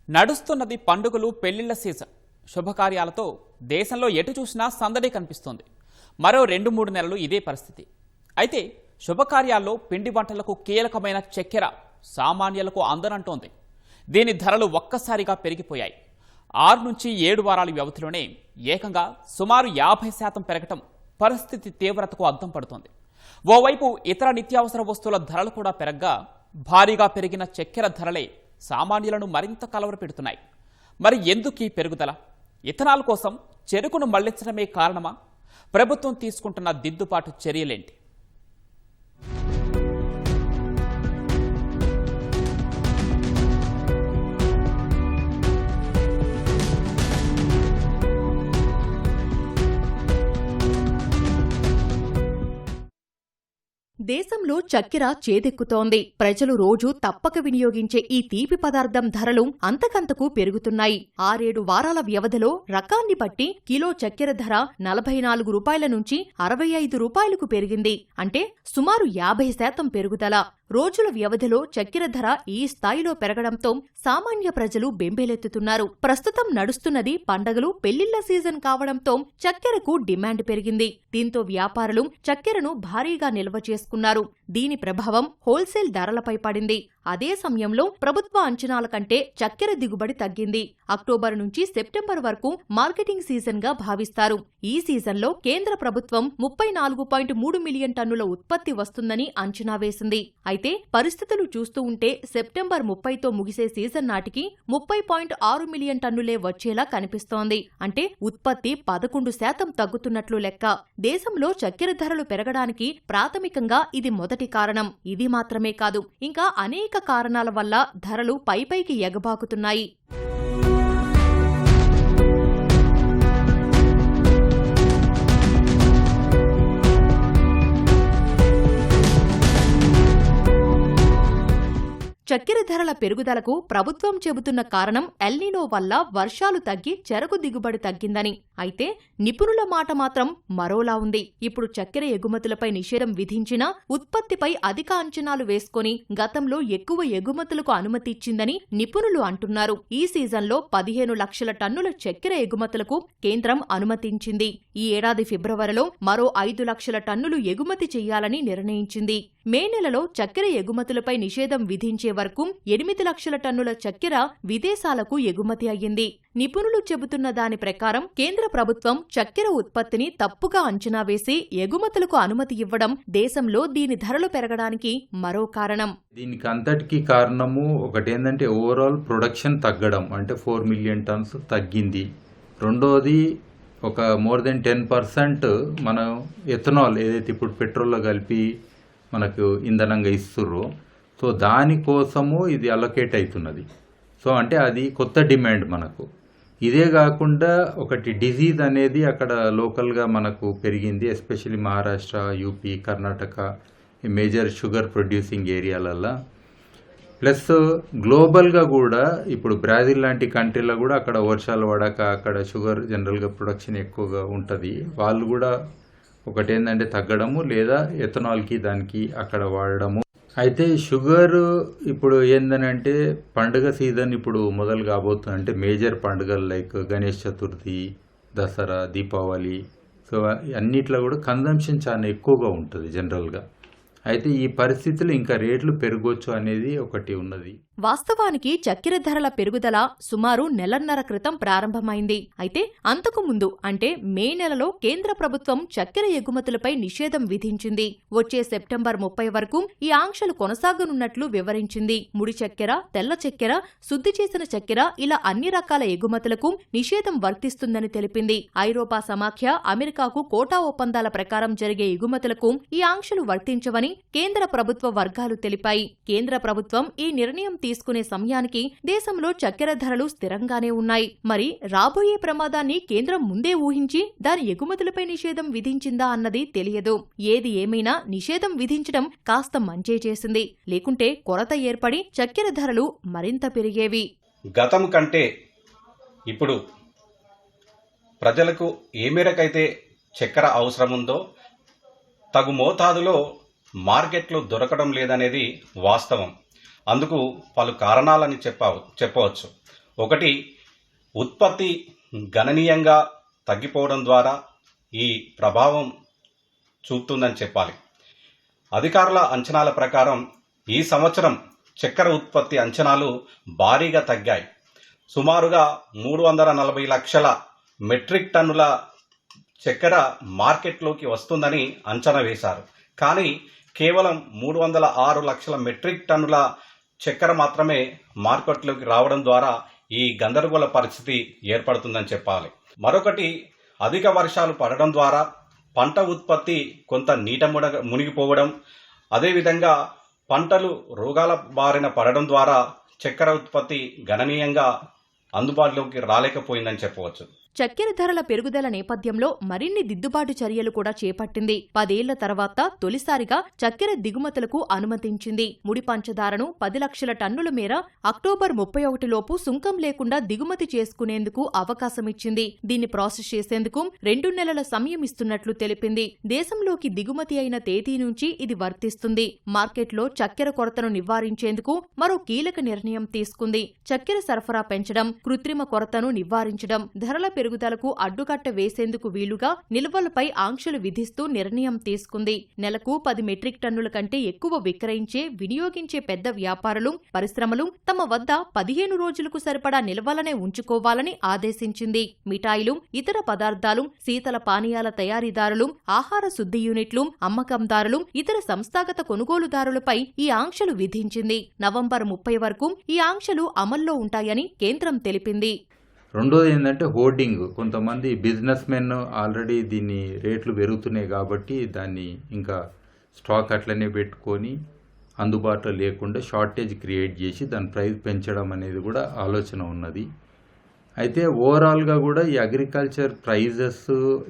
నడుస్తున్నది పండుగలు పెళ్లిళ్ల సీజన్. శుభకార్యాలతో దేశంలో ఎటు చూసినా సందడి కనిపిస్తోంది. మరో 2-3 నెలలు ఇదే పరిస్థితి. అయితే శుభకార్యాల్లో పిండి వంటలకు కీలకమైన చక్కెర సామాన్యులకు అందనంటోంది. దీని ధరలు ఒక్కసారిగా పెరిగిపోయాయి. 6 నుంచి 7 వారాల వ్యవధిలోనే ఏకంగా సుమారు 50% పెరగటం పరిస్థితి తీవ్రతకు అద్దం పడుతోంది. ఓవైపు ఇతర నిత్యావసర వస్తువుల ధరలు కూడా పెరగ్గా భారీగా పెరిగిన చక్కెర ధరలే సామాన్యులను మరింత కలవరపెడుతున్నాయి. మరి ఎందుకు ఈ పెరుగుదల? ఇథనాల్ కోసం చెరుకును మళ్లించడమే కారణమా? ప్రభుత్వం తీసుకుంటున్న దిద్దుబాటు చర్యలేంటి? దేశంలో చక్కెర చేదెక్కుతోంది. ప్రజలు రోజూ తప్పక వినియోగించే ఈ తీపి పదార్థం ధరలు అంతకంతకు పెరుగుతున్నాయి. 6-7 వారాల వ్యవధిలో రకాన్ని బట్టి కిలో చక్కెర ధర 44 రూపాయల నుంచి 65 రూపాయలకు పెరిగింది. అంటే సుమారు 50% పెరుగుదల. రోజుల వ్యవధిలో చక్కెర ధర ఈ స్థాయిలో పెరగడంతో సామాన్య ప్రజలు బెంబేలెత్తుతున్నారు. ప్రస్తుతం నడుస్తున్నది పండగలు పెళ్లిళ్ల సీజన్ కావడంతో చక్కెరకు డిమాండ్ పెరిగింది. దీంతో వ్యాపారులు చక్కెరను భారీగా నిల్వ చేసుకున్నారు. దీని ప్రభావం హోల్సేల్ ధరలపై పడింది. అదే సమయంలో ప్రభుత్వ అంచనాల కంటే చక్కెర దిగుబడి తగ్గింది. అక్టోబర్ నుంచి సెప్టెంబర్ వరకు మార్కెటింగ్ సీజన్ గా భావిస్తారు. ఈ సీజన్లో కేంద్ర ప్రభుత్వం 34.3 మిలియన్ టన్నుల ఉత్పత్తి వస్తుందని అంచనా వేసింది. అయితే పరిస్థితులు చూస్తూ ఉంటే సెప్టెంబర్ 30తో ముగిసే సీజన్ నాటికి 30.6 మిలియన్ టన్నులే వచ్చేలా కనిపిస్తోంది. అంటే ఉత్పత్తి 11% తగ్గుతున్నట్లు లెక్క. దేశంలో చక్కెర ధరలు పెరగడానికి ప్రాథమికంగా ఇది మొదటి కారణం. ఇది మాత్రమే కాదు, ఇంకా అనేక కారణాల వల్ల ధరలు పైపైకి ఎగబాకుతున్నాయి. చక్కెర ధరల పెరుగుదలకు ప్రభుత్వం చెబుతున్న కారణం ఎల్నినో వల్ల వర్షాలు తగ్గి చెరకు దిగుబడి తగ్గిందని. అయితే నిపుణుల మాట మాత్రం మరోలా ఉంది. ఇప్పుడు చక్కెర ఎగుమతులపై నిషేధం విధించినా ఉత్పత్తిపై అధిక అంచనాలు వేసుకుని గతంలో ఎక్కువ ఎగుమతులకు అనుమతి ఇచ్చిందని నిపుణులు అంటున్నారు. ఈ సీజన్లో 15 లక్షల టన్నుల చక్కెర ఎగుమతులకు కేంద్రం అనుమతించింది. ఈ ఏడాది ఫిబ్రవరిలో మరో 5 లక్షల టన్నులు ఎగుమతి చెయ్యాలని నిర్ణయించింది. మే నెలలో చక్కెర ఎగుమతులపై నిషేధం విధించే వరకు 8 లక్షల టన్నుల చక్కెర విదేశాలకు ఎగుమతి అయ్యింది. నిపుణులు చెబుతున్న దాని ప్రకారం కేంద్ర ప్రభుత్వం చక్కెర ఉత్పత్తిని తప్పుగా అంచనా వేసి ఎగుమతులకు అనుమతి ఇవ్వడం దేశంలో దీని ధరలు పెరగడానికి మరో కారణం. దీనికి అంతటికీ కారణము ఒకటేందంటే ఓవరాల్ ప్రొడక్షన్ తగ్గడం, అంటే 4 మిలియన్ టన్స్ తగ్గింది. రెండోది ఒక మోర్ దెన్ 10% మనం ఎథనాల్ ఏదైతే ఇప్పుడు పెట్రోల్లో కలిపి మనకు ఇంధనంగా ఇస్తుర్రో, సో దానికోసము ఇది అలొకేట్ అవుతున్నది. సో అంటే అది కొత్త డిమాండ్ మనకు. ఇదే కాకుండా ఒకటి డిజీజ్ అనేది అక్కడ లోకల్గా మనకు పెరిగింది. ఎస్పెషల్లీ మహారాష్ట్ర, యూపీ, కర్ణాటక ఈ మేజర్ షుగర్ ప్రొడ్యూసింగ్ ఏరియాలల్లో. ప్లస్ గ్లోబల్గా కూడా ఇప్పుడు బ్రెజిల్ లాంటి కంట్రీలో కూడా అక్కడ వర్షాలు పడక అక్కడ షుగర్ జనరల్గా ప్రొడక్షన్ ఎక్కువగా ఉంటుంది. వాళ్ళు కూడా ఒకటేందంటే తగ్గడము లేదా ఎథనాల్కి దానికి అక్కడ వాడడము. అయితే షుగర్ ఇప్పుడు ఏందనంటే పండుగ సీజన్ ఇప్పుడు మొదలు కాబోతుంది. అంటే మేజర్ పండుగలు లైక్ గణేష్ చతుర్థి, దసరా, దీపావళి, సో అన్నిట్లో కూడా కన్జంప్షన్ చాలా ఎక్కువగా ఉంటుంది జనరల్గా. అయితే ఈ పరిస్థితులు ఇంకా రేట్లు పెరగొచ్చు అనేది ఒకటి ఉన్నది. వాస్తవానికి చక్కెర ధరల పెరుగుదల సుమారు నెలన్నర క్రితం ప్రారంభమైంది. అయితే అంతకు ముందు అంటే మే నెలలో కేంద్ర ప్రభుత్వం చక్కెర ఎగుమతులపై నిషేధం విధించింది. వచ్చే సెప్టెంబర్ 30 వరకు ఈ ఆంక్షలు కొనసాగనున్నట్లు వివరించింది. ముడి చక్కెర, తెల్ల చక్కెర, శుద్ధి చేసిన చక్కెర ఇలా అన్ని రకాల ఎగుమతులకు నిషేధం వర్తిస్తుందని తెలిపింది. ఐరోపా సమాఖ్య, అమెరికాకు కోటా ఒప్పందాల ప్రకారం జరిగే ఎగుమతులకు ఈ ఆంక్షలు వర్తించవని కేంద్ర ప్రభుత్వ వర్గాలు తెలిపాయి. కేంద్ర ప్రభుత్వం ఈ నిర్ణయం తీసుకునే సమయానికి దేశంలో చక్కెర ధరలు స్థిరంగానే ఉన్నాయి. మరి రాబోయే ప్రమాదాన్ని కేంద్రం ముందే ఊహించి దాని ఎగుమతులపై నిషేధం విధించిందా అన్నది తెలియదు. ఏది ఏమైనా నిషేధం విధించడం కాస్త మంచే చేసింది. లేకుంటే కొరత ఏర్పడి చక్కెర ధరలు మరింత పెరిగేవి. గతం కంటే ఇప్పుడు ప్రజలకు ఏ మేరకైతే చక్కెర అవసరముందో తగు మోతాదులో మార్కెట్లో దొరకడం లేదనేది వాస్తవం. అందుకు పలు కారణాలని చెప్పవచ్చు. ఒకటి, ఉత్పత్తి గణనీయంగా తగ్గిపోవడం ద్వారా ఈ ప్రభావం చూపుతుందని చెప్పాలి. అధికారుల అంచనాల ప్రకారం ఈ సంవత్సరం చక్కెర ఉత్పత్తి అంచనాలు భారీగా తగ్గాయి. సుమారుగా 340 లక్షల మెట్రిక్ టన్నుల చక్కెర మార్కెట్లోకి వస్తుందని అంచనా వేశారు. కానీ కేవలం 306 లక్షల మెట్రిక్ టన్నుల చక్కెర మాత్రమే మార్కెట్లోకి రావడం ద్వారా ఈ గందరగోళ పరిస్థితి ఏర్పడుతుందని చెప్పాలి. మరొకటి, అధిక వర్షాలు పడడం ద్వారా పంట ఉత్పత్తి కొంత నీట మునిగిపోవడం, అదేవిధంగా పంటలు రోగాల బారిన పడడం ద్వారా చక్కెర ఉత్పత్తి గణనీయంగా అందుబాటులోకి రాలేకపోయిందని చెప్పవచ్చు. చక్కెర ధరల పెరుగుదల నేపథ్యంలో మరిన్ని దిద్దుబాటు చర్యలు కూడా చేపట్టింది. 10 ఏళ్ల తర్వాత తొలిసారిగా చక్కెర దిగుమతులకు అనుమతించింది. ముడి పంచదారను 10 లక్షల టన్నుల మేర అక్టోబర్ 31 లోపు సుంకం లేకుండా దిగుమతి చేసుకునేందుకు అవకాశమిచ్చింది. దీన్ని ప్రాసెస్ చేసేందుకు 2 నెలల సమయం ఇస్తున్నట్లు తెలిపింది. దేశంలోకి దిగుమతి అయిన తేదీ నుంచి ఇది వర్తిస్తుంది. మార్కెట్లో చక్కెర కొరతను నివారించేందుకు మరో కీలక నిర్ణయం తీసుకుంది. చక్కెర సరఫరా పెంచడం, కృత్రిమ కొరతను నివారించడం, ధరల పెరుగుదలకు అడ్డుకట్ట వేసేందుకు వీలుగా నిల్వలపై ఆంక్షలు విధిస్తూ నిర్ణయం తీసుకుంది. నెలకు 10 మెట్రిక్ టన్నుల కంటే ఎక్కువ విక్రయించే, వినియోగించే పెద్ద వ్యాపారులు, పరిశ్రమలు తమ వద్ద 15 రోజులకు సరిపడా నిల్వలనే ఉంచుకోవాలని ఆదేశించింది. మిఠాయిలు, ఇతర పదార్థాలు, శీతల పానీయాల తయారీదారులు, ఆహార శుద్ధి యూనిట్లు, అమ్మకందారులు, ఇతర సంస్థాగత కొనుగోలుదారులపై ఈ ఆంక్షలు విధించింది. నవంబర్ 30 వరకు ఈ ఆంక్షలు అమల్లో ఉంటాయని కేంద్రం తెలిపింది. రెండోది ఏంటంటే హోర్డింగ్. కొంతమంది బిజినెస్ మెన్ ఆల్రెడీ దీన్ని రేట్లు పెరుగుతున్నాయి కాబట్టి దాన్ని ఇంకా స్టాక్ అట్లనే పెట్టుకొని అందుబాటులో లేకుండా షార్టేజ్ క్రియేట్ చేసి దాని ప్రైస్ పెంచడం అనేది కూడా ఆలోచన ఉన్నది. అయితే ఓవరాల్గా కూడా ఈ అగ్రికల్చర్ ప్రైజెస్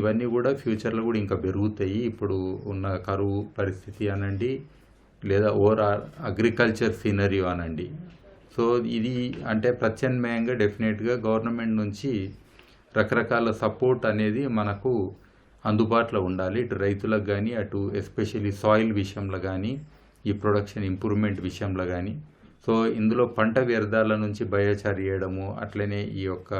ఇవన్నీ కూడా ఫ్యూచర్లో కూడా ఇంకా పెరుగుతాయి. ఇప్పుడు ఉన్న కరువు పరిస్థితి అనండి, లేదా ఓవరాల్ అగ్రికల్చర్ సినరియో అనండి. సో ఇది అంటే ప్రత్యామ్నాయంగా డెఫినెట్గా గవర్నమెంట్ నుంచి రకరకాల సపోర్ట్ అనేది మనకు అందుబాటులో ఉండాలి. ఇటు రైతులకు కానీ, అటు ఎస్పెషల్లీ సాయిల్ విషయంలో కానీ, ఈ ప్రొడక్షన్ ఇంప్రూవ్మెంట్ విషయంలో కానీ. సో ఇందులో పంట వ్యర్థాల నుంచి బయోచార్ చేయడము, అట్లనే ఈ యొక్క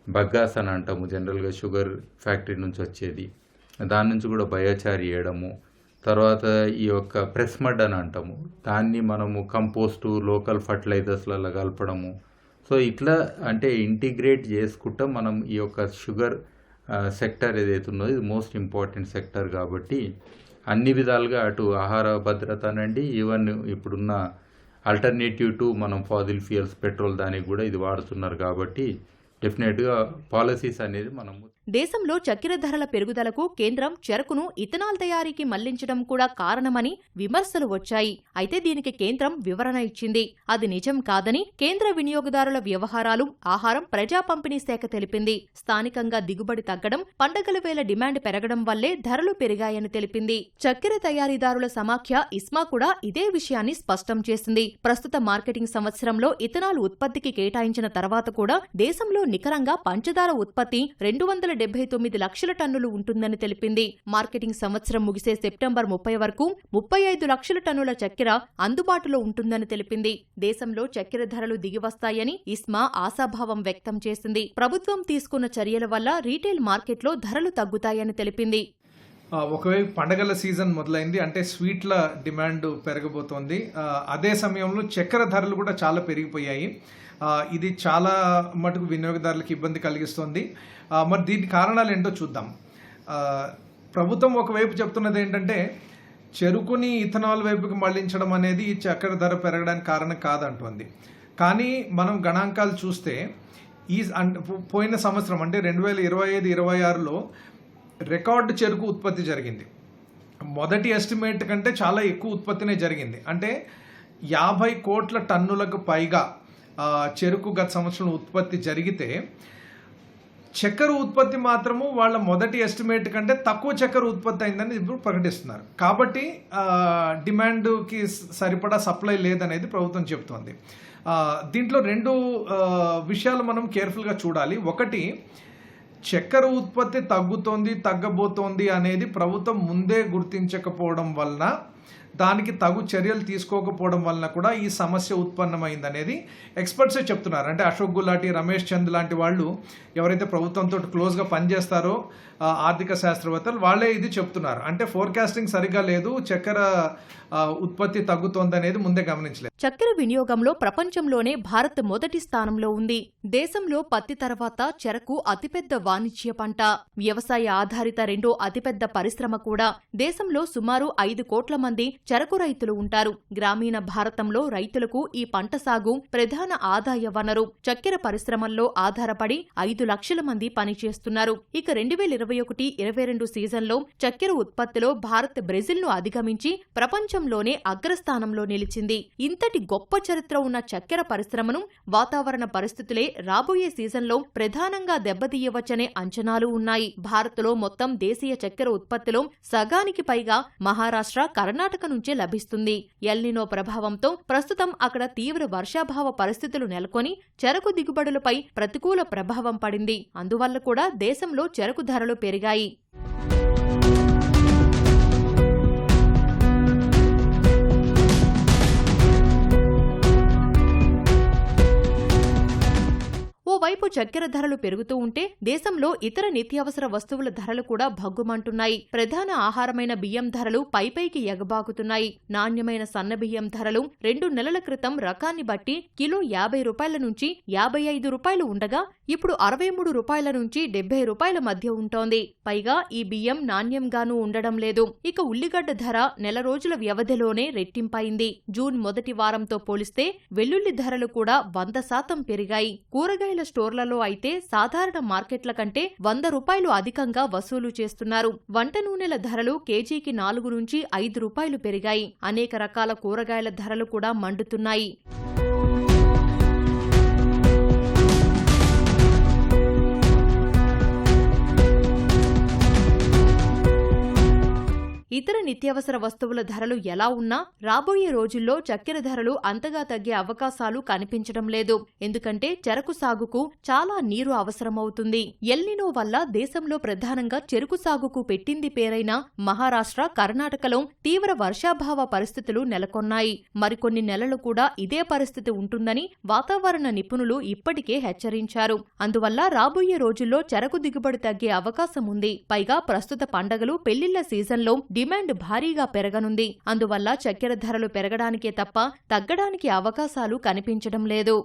బగ్గాస్ అని అంటాము జనరల్గా షుగర్ ఫ్యాక్టరీ నుంచి వచ్చేది, దాని నుంచి కూడా బయోచార్ చేయడము. తర్వాత ఈ యొక్క ప్రెస్ మడ్ అని అంటాము, దాన్ని మనము కంపోస్టు, లోకల్ ఫర్టిలైజర్స్లలో కలపడము. సో ఇట్లా అంటే ఇంటిగ్రేట్ చేసుకుంటా మనం ఈ యొక్క షుగర్ సెక్టర్ ఏదైతే ఉన్నదో ఇది మోస్ట్ ఇంపార్టెంట్ సెక్టర్ కాబట్టి అన్ని విధాలుగా అటు ఆహార భద్రత అనండి, ఈవెన్ ఇప్పుడున్న ఆల్టర్నేటివ్ టు మనం ఫాజిల్ ఫ్యూయల్స్, పెట్రోల్ దానికి కూడా ఇది వాడుతున్నారు కాబట్టి డెఫినెట్గా పాలసీస్ అనేది మనము. దేశంలో చక్కెర ధరల పెరుగుదలకు కేంద్రం చెరకును ఇథనాల్ తయారీకి మళ్లించడం కూడా కారణమని విమర్శలు వచ్చాయి. అయితే దీనికి కేంద్రం వివరణ ఇచ్చింది. అది నిజం కాదని కేంద్ర వినియోగదారుల వ్యవహారాలు, ఆహారం, ప్రజా పంపిణీ శాఖ తెలిపింది. స్థానికంగా దిగుబడి తగ్గడం, పండగల వేళ డిమాండ్ పెరగడం వల్లే ధరలు పెరిగాయని తెలిపింది. చక్కెర తయారీదారుల సమాఖ్య ఇస్మా కూడా ఇదే విషయాన్ని స్పష్టం చేసింది. ప్రస్తుత మార్కెటింగ్ సంవత్సరంలో ఇథనాల్ ఉత్పత్తికి కేటాయించిన తర్వాత కూడా దేశంలో నికరంగా పంచదార ఉత్పత్తి 279 లక్షల టన్నులు ఉంటుందని తెలిపింది. మార్కెటింగ్ సంవత్సరం ముగిసే సెప్టెంబర్ 30 వరకు 35 లక్షల టన్నుల చక్కెర అందుబాటులో ఉంటుందని తెలిపింది. దేశంలో చక్కెర ధరలు దిగివస్తాయని ఇస్మా ఆశాభావం వ్యక్తం చేసింది. ప్రభుత్వం తీసుకున్న చర్యల వల్ల రీటైల్ మార్కెట్లో ధరలు తగ్గుతాయని తెలిపింది. ఒకవైపు పండగల సీజన్ మొదలైంది, అంటే స్వీట్ల డిమాండ్ పెరగబోతోంది. అదే సమయంలో చక్కెర ధరలు కూడా చాలా పెరిగిపోయాయి. ఇది చాలా మటుకు వినియోగదారులకు ఇబ్బంది కలిగిస్తుంది. మరి దీని కారణాలు ఏంటో చూద్దాం. ప్రభుత్వం ఒకవైపు చెప్తున్నది ఏంటంటే చెరుకుని ఇథనాల్ వైపుకి మళ్లించడం అనేది ఈ చక్కెర ధర పెరగడానికి కారణం కాదంటోంది. కానీ మనం గణాంకాలు చూస్తే పోయిన సంవత్సరం అంటే 2025-26లో రికార్డు చెరుకు ఉత్పత్తి జరిగింది. మొదటి ఎస్టిమేట్ కంటే చాలా ఎక్కువ ఉత్పత్తినే జరిగింది. అంటే 50 కోట్ల టన్నులకు పైగా చెరుకు గత సంవత్సరం ఉత్పత్తి జరిగితే చక్కెర ఉత్పత్తి మాత్రము వాళ్ళ మొదటి ఎస్టిమేట్ కంటే తక్కువ చక్కెర ఉత్పత్తి అయిందని ఇప్పుడు ప్రకటిస్తున్నారు. కాబట్టి డిమాండ్కి సరిపడా సప్లై లేదనేది ప్రభుత్వం చెప్తోంది. దీంట్లో రెండు విషయాలు మనం కేర్ఫుల్గా చూడాలి. ఒకటి, చక్కెర ఉత్పత్తి తగ్గబోతోంది అనేది ప్రభుత్వం ముందే గుర్తించకపోవడం వలన దానికి తగు చర్యలు తీసుకోకపోవడం వలన కూడా ఈ సమస్య ఉత్పన్నమైందనేది ఎక్స్పర్ట్సే చెప్తున్నారు. అంటే అశోక్ గులాటి, రమేష్ చంద్ లాంటి వాళ్ళు ఎవరైతే ప్రభుత్వంతో క్లోజ్గా పనిచేస్తారో ఆర్థిక శాస్త్రవేత్తలు వాళ్ళే ఇది చెప్తున్నారు. అంటే ఫోర్కాస్టింగ్ సరిగా లేదు, చక్కెర ఉత్పత్తి తగ్గుతోందనేది ముందే గమనించలేదు. చక్కెర వినియోగంలో ప్రపంచంలోనే భారత్ మొదటి స్థానంలో ఉంది. దేశంలో పత్తి తర్వాత చెరకు అతిపెద్ద వాణిజ్య పంట. వ్యవసాయ ఆధారిత రెండో అతిపెద్ద పరిశ్రమ కూడా. దేశంలో సుమారు 5 కోట్ల మంది చెరకు రైతులు ఉంటారు. గ్రామీణ భారతంలో రైతులకు ఈ పంట సాగు ప్రధాన ఆదాయ వనరు. చక్కెర పరిశ్రమల్లో ఆధారపడి 5 లక్షల మంది పనిచేస్తున్నారు. ఇక 2021-22 సీజన్లో చక్కెర ఉత్పత్తిలో భారత్ బ్రెజిల్ను అధిగమించి ప్రపంచంలోనే అగ్రస్థానంలో నిలిచింది. ఇంతటి గొప్ప చరిత్ర ఉన్న చక్కెర పరిశ్రమను వాతావరణ పరిస్థితులే రాబోయే సీజన్లో ప్రధానంగా దెబ్బతీయవచ్చనే అంచనాలు ఉన్నాయి. భారత్లో మొత్తం దేశీయ చక్కెర ఉత్పత్తిలో సగానికి పైగా మహారాష్ట్ర, కర్ణాటక నుంచే లభిస్తుంది. ఎల్నినో ప్రభావంతో ప్రస్తుతం అక్కడ తీవ్ర వర్షాభావ పరిస్థితులు నెలకొని చెరకు దిగుబడులపై ప్రతికూల ప్రభావం పడింది. అందువల్ల కూడా దేశంలో చెరకు ధరలు పెరిగాయి. ఓవైపు చక్కెర ధరలు పెరుగుతూ ఉంటే దేశంలో ఇతర నిత్యావసర వస్తువుల ధరలు కూడా భగ్గుమంటున్నాయి. ప్రధాన ఆహారమైన బియ్యం ధరలు పైపైకి ఎగబాకుతున్నాయి. నాణ్యమైన సన్నబియ్యం ధరలు 2 నెలల క్రితం రకాన్ని బట్టి కిలో 50 రూపాయల నుంచి 55 రూపాయలు ఉండగా ఇప్పుడు 63 రూపాయల నుంచి 70 రూపాయల మధ్య ఉంటోంది. పైగా ఈ బియ్యం నాణ్యంగానూ ఉండడం లేదు. ఇక ఉల్లిగడ్డ ధర నెల రోజుల వ్యవధిలోనే రెట్టింపైంది. జూన్ మొదటి వారంతో పోలిస్తే వెల్లుల్లి ధరలు కూడా 100% పెరిగాయి. కూరగాయల స్టోర్లలో అయితే సాధారణ మార్కెట్ల కంటే 100 రూపాయలు అధికంగా వసూలు చేస్తున్నారు. వంట నూనెల ధరలు కేజీకి 4 నుంచి 5 రూపాయలు పెరిగాయి. అనేక రకాల కూరగాయల ధరలు కూడా మండుతున్నాయి. ఇతర నిత్యావసర వస్తువుల ధరలు ఎలా ఉన్నా రాబోయే రోజుల్లో చక్కెర ధరలు అంతగా తగ్గే అవకాశాలు కనిపించడం లేదు. ఎందుకంటే చెరకు సాగుకు చాలా నీరు అవసరమవుతుంది. ఎల్నినో వల్ల దేశంలో ప్రధానంగా చెరకు సాగుకు పెట్టింది పేరైన మహారాష్ట్ర, కర్ణాటకలో తీవ్ర వర్షాభావ పరిస్థితులు నెలకొన్నాయి. మరికొన్ని నెలలు కూడా ఇదే పరిస్థితి ఉంటుందని వాతావరణ నిపుణులు ఇప్పటికే హెచ్చరించారు. అందువల్ల రాబోయే రోజుల్లో చెరకు దిగుబడి తగ్గే అవకాశం ఉంది. పైగా ప్రస్తుత పండగలు, పెళ్లిళ్ల సీజన్లో డిమాండ్ భారీగా పెరగనుంది. అందువల్ల చక్కెర ధరలు పెరగడానికే తప్ప తగ్గడానికి అవకాశాలు కనిపించడం లేదు.